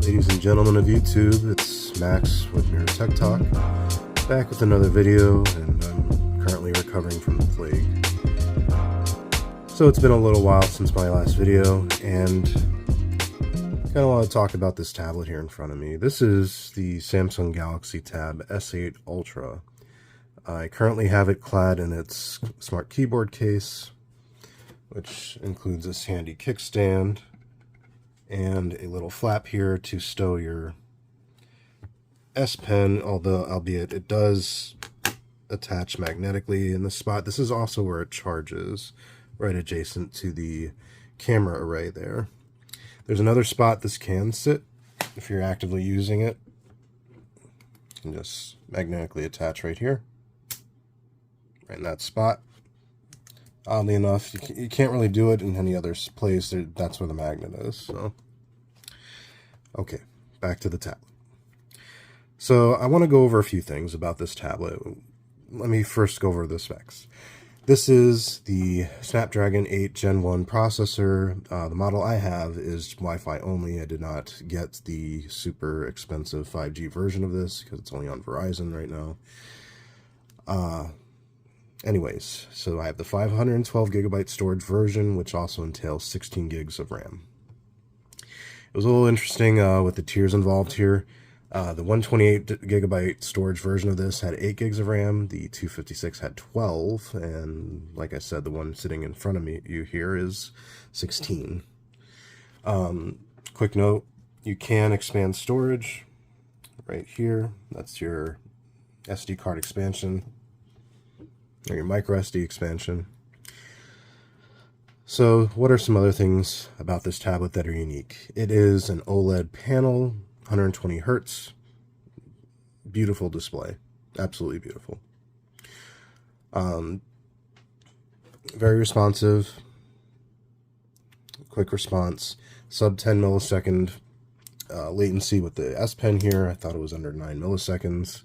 Ladies and gentlemen of YouTube, it's Max with Mura Tech Talk, back with another video, and I'm currently recovering from the plague. So it's been a little while since my last video, and kind of want to talk about this tablet here in front of me. This is the Samsung Galaxy Tab S8 Ultra. I currently have it clad in its smart keyboard case, which includes this handy kickstand and a little flap here to stow your S Pen, although albeit it does attach magnetically in the spot. This is also where it charges, right adjacent to the camera array there. There's another spot this can sit if you're actively using it. You can just magnetically attach right here, right in that spot. Oddly enough, you can't really do it in any other place. That's where the magnet is. So, okay, back to the tablet. So I want to go over a few things about this tablet. Let me first go over the specs. This is the Snapdragon 8 Gen 1 processor. The model I have is Wi-Fi only. I did not get the super expensive 5G version of this because it's only on Verizon right now. Anyways, so I have the 512 gigabyte storage version, which also entails 16 gigs of RAM. It was a little interesting with the tiers involved here. The 128 gigabyte storage version of this had 8 gigs of RAM, the 256 had 12, and like I said, the one sitting in front of you here is 16. Quick note, you can expand storage right here. That's your SD card expansion, or your micro SD expansion. So what are some other things about this tablet that are unique? It is an OLED panel, 120 hertz, beautiful display, absolutely beautiful. Very responsive, quick response, sub 10 millisecond latency with the S Pen here. I thought it was under 9 milliseconds.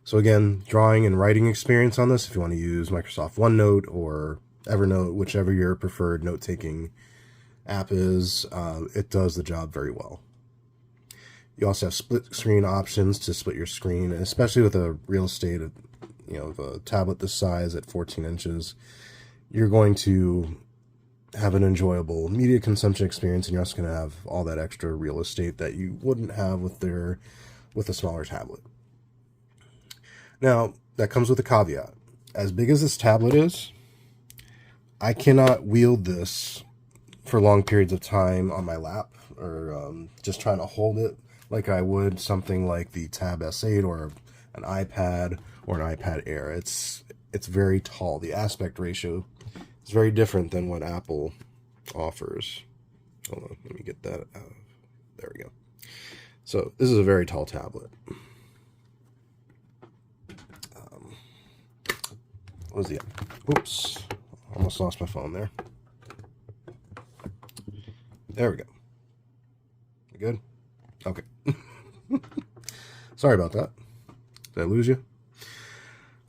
So again, drawing and writing experience on this, if you want to use Microsoft OneNote or Evernote, whichever your preferred note-taking app is, it does the job very well. You also have split screen options to split your screen, and especially with a real estate of, of a tablet this size at 14 inches, you're going to have an enjoyable media consumption experience, and you're also going to have all that extra real estate that you wouldn't have with a smaller tablet. Now, that comes with a caveat. As big as this tablet is, I cannot wield this for long periods of time on my lap, or just trying to hold it like I would something like the Tab S8 or an iPad or an iPad Air. It's very tall. The aspect ratio is very different than what Apple offers. Hold on, let me get that out. There we go. So this is a very tall tablet. What was the... Oops. Almost lost my phone there. There we go. You good? Okay. Sorry about that. Did I lose you?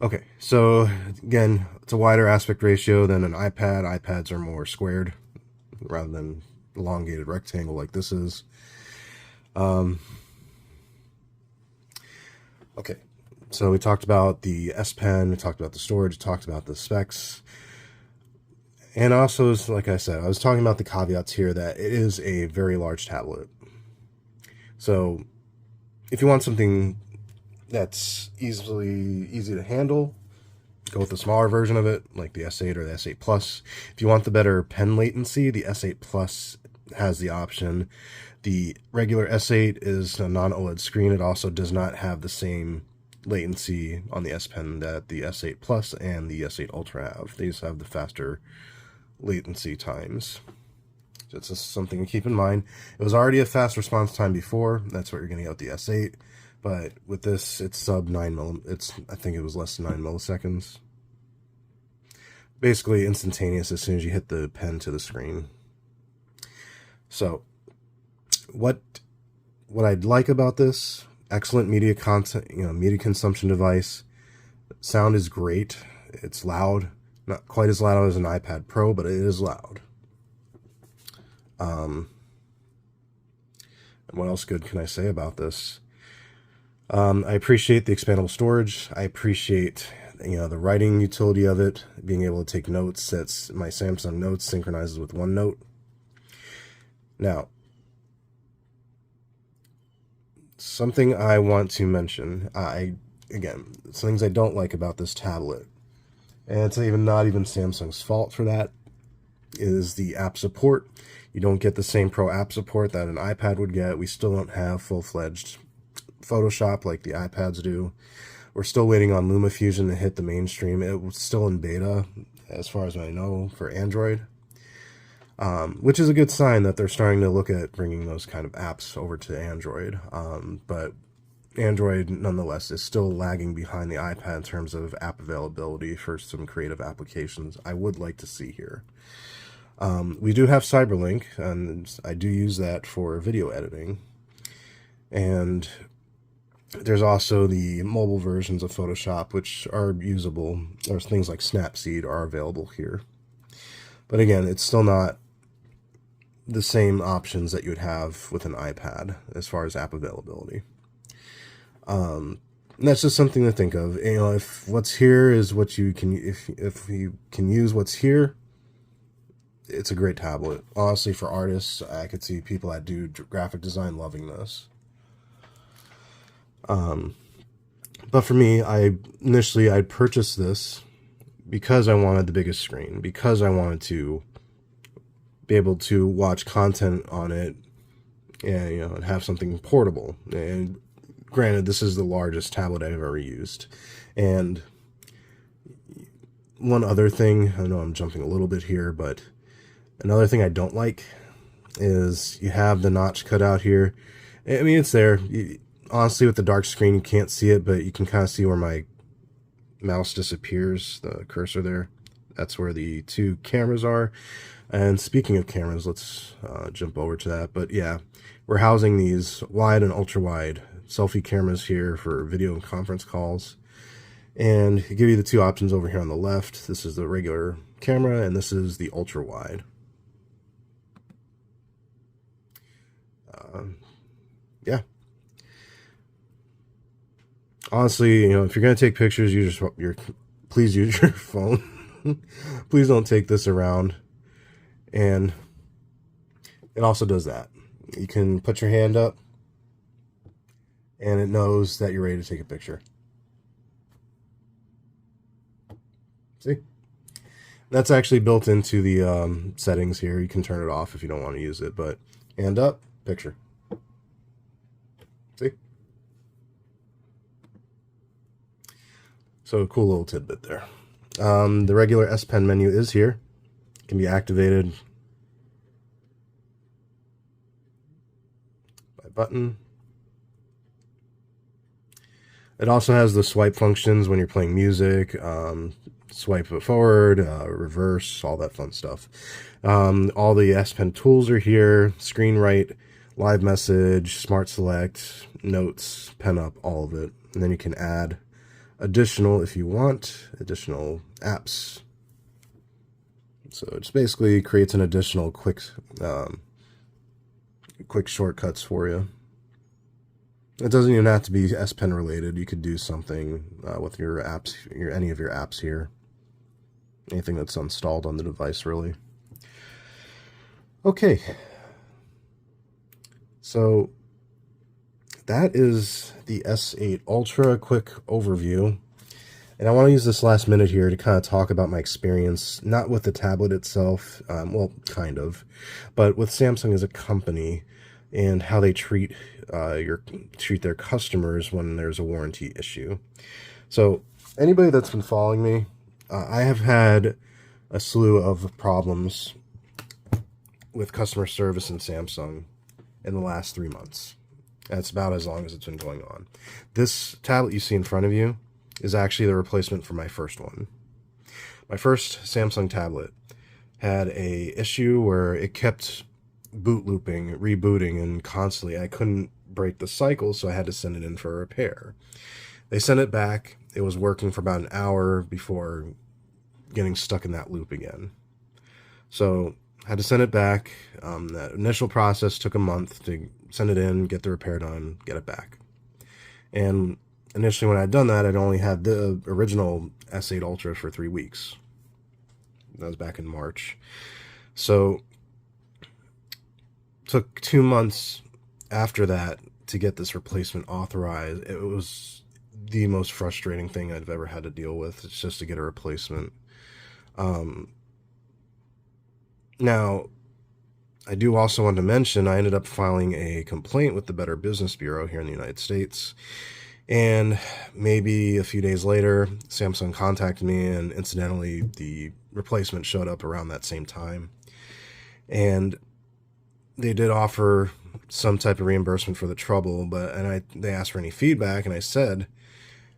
Okay, so again, it's a wider aspect ratio than an iPad. iPads are more squared rather than elongated rectangle like this is. Okay. So we talked about the S Pen, we talked about the storage, we talked about the specs. And also, like I said, I was talking about the caveats here that it is a very large tablet. So if you want something that's easy to handle, go with the smaller version of it, like the S8 or the S8 Plus. If you want the better pen latency, the S8 Plus has the option. The regular S8 is a non-OLED screen. It also does not have the same latency on the S Pen that the S8 Plus and the S8 Ultra have. These have the faster latency times. So it's just something to keep in mind. It was already a fast response time before. That's what you're going to get with the S8. But with this, it's sub 9 I think it was less than 9 milliseconds. Basically instantaneous as soon as you hit the pen to the screen. So what I'd like about this, excellent media content, media consumption device. Sound is great. It's loud. Not quite as loud as an iPad Pro, but it is loud. what else good can I say about this? I appreciate the expandable storage. I appreciate, the writing utility of it, being able to take notes. That's my Samsung Notes synchronizes with OneNote. Now, something I want to mention, again, some things I don't like about this tablet, and it's not even Samsung's fault for that, is the app support. You don't get the same pro app support that an iPad would get. We still don't have full-fledged Photoshop like the iPads do. We're still waiting on LumaFusion to hit the mainstream. It was still in beta, as far as I know, for Android, which is a good sign that they're starting to look at bringing those kind of apps over to Android. But Android, nonetheless, is still lagging behind the iPad in terms of app availability for some creative applications I would like to see here. We do have Cyberlink, and I do use that for video editing. And there's also the mobile versions of Photoshop, which are usable. There's things like Snapseed are available here. But again, it's still not the same options that you would have with an iPad as far as app availability. And that's just something to think of. If what's here is what you can, if you can use what's here, it's a great tablet. Honestly, for artists, I could see people that do graphic design loving this. But for me, initially I purchased this because I wanted the biggest screen, because I wanted to be able to watch content on it and, and have something portable. And granted, this is the largest tablet I've ever used. And one other thing, I know I'm jumping a little bit here, but another thing I don't like is you have the notch cut out here. I mean, it's there. Honestly, with the dark screen, you can't see it, but you can kind of see where my mouse disappears, the cursor there. That's where the two cameras are. And speaking of cameras, let's jump over to that. But yeah, we're housing these wide and ultra wide selfie cameras here for video and conference calls. And give you the two options over here on the left. This is the regular camera, and this is the ultra wide. Yeah. Honestly, if you're going to take pictures, please use your phone. Please don't take this around. And it also does that. You can put your hand up, and it knows that you're ready to take a picture. See? That's actually built into the settings here. You can turn it off if you don't want to use it, but hand up, picture. See? So a cool little tidbit there. The regular S Pen menu is here. It can be activated by button. It also has the swipe functions when you're playing music, swipe it forward, reverse, all that fun stuff. All the S Pen tools are here: screen write, live message, smart select, notes, pen up, all of it. And then you can add additional, if you want, additional apps. So it just basically creates an additional quick shortcuts for you. It doesn't even have to be S Pen related. You could do something with your apps, any of your apps here. Anything that's installed on the device, really. Okay. So that is the S8 Ultra quick overview. And I want to use this last minute here to kind of talk about my experience, not with the tablet itself, well, kind of, but with Samsung as a company and how they treat their customers when there's a warranty issue. So anybody that's been following me, I have had a slew of problems with customer service in Samsung in the last 3 months. That's about as long as it's been going on. This tablet you see in front of you is actually the replacement for my first one. My first Samsung tablet had a issue where it kept boot looping, rebooting, and constantly. I couldn't break the cycle, so I had to send it in for a repair. They sent it back. It was working for about an hour before getting stuck in that loop again. So Had to send it back. That initial process took a month to send it in, get the repair done, get it back. And initially when I'd done that, I'd only had the original S8 Ultra for 3 weeks. That was back in March. So took 2 months after that to get this replacement authorized. It was the most frustrating thing I've ever had to deal with. It's just to get a replacement. Now, I do also want to mention I ended up filing a complaint with the Better Business Bureau here in the United States. And maybe a few days later, Samsung contacted me, and incidentally, the replacement showed up around that same time. And they did offer some type of reimbursement for the trouble, they asked for any feedback, and I said,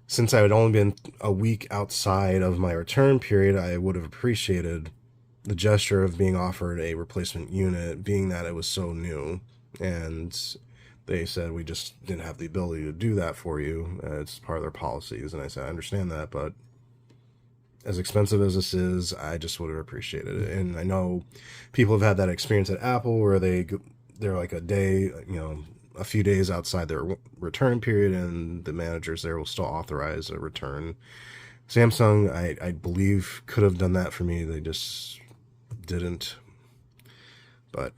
since I had only been a week outside of my return period, I would have appreciated the gesture of being offered a replacement unit, being that it was so new. And they said, we just didn't have the ability to do that for you. It's part of their policies. And I said, I understand that, but as expensive as this is, I just would have appreciated it. And I know people have had that experience at Apple where they're like a few days outside their return period, and the managers there will still authorize a return. Samsung, I believe, could have done that for me. They just didn't. But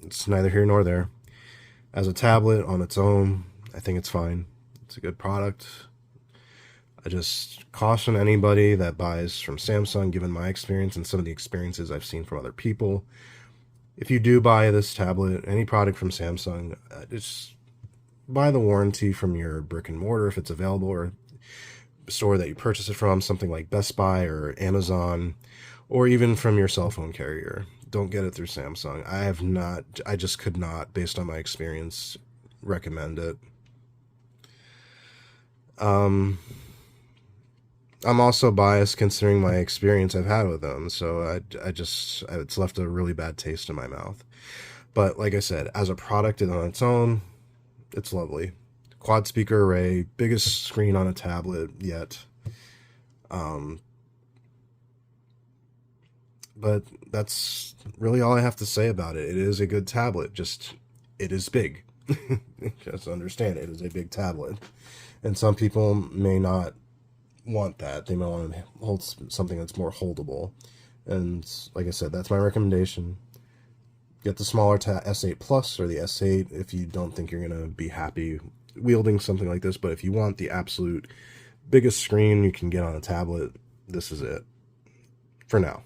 it's neither here nor there. As a tablet on its own, I think it's fine. It's a good product. I just caution anybody that buys from Samsung, given my experience and some of the experiences I've seen from other people. If you do buy this tablet, any product from Samsung, just buy the warranty from your brick and mortar if it's available, or store that you purchase it from, something like Best Buy or Amazon, or even from your cell phone carrier. Don't get it through Samsung. I just could not, based on my experience, recommend it. I'm also biased considering my experience I've had with them, so it's left a really bad taste in my mouth. But like I said, as a product on its own, it's lovely. Quad speaker array, biggest screen on a tablet yet. But that's really all I have to say about it. It is a good tablet, just it is big. Just understand it is a big tablet. And some people may not want that. They may want to hold something that's more holdable. And like I said, that's my recommendation. Get the smaller S8 Plus or the S8 if you don't think you're going to be happy wielding something like this. But if you want the absolute biggest screen you can get on a tablet, this is it. For now.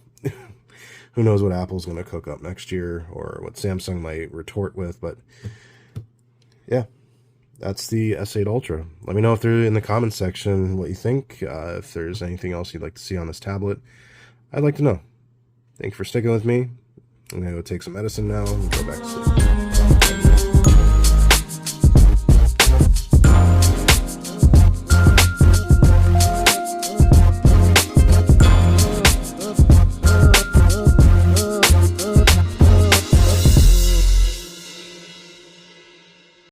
Who knows what Apple's going to cook up next year or what Samsung might retort with. But yeah, that's the S8 Ultra. Let me know if they're in the comments section what you think. If there's anything else you'd like to see on this tablet, I'd like to know. Thank you for sticking with me. I'm going to go take some medicine now and go back to sleep.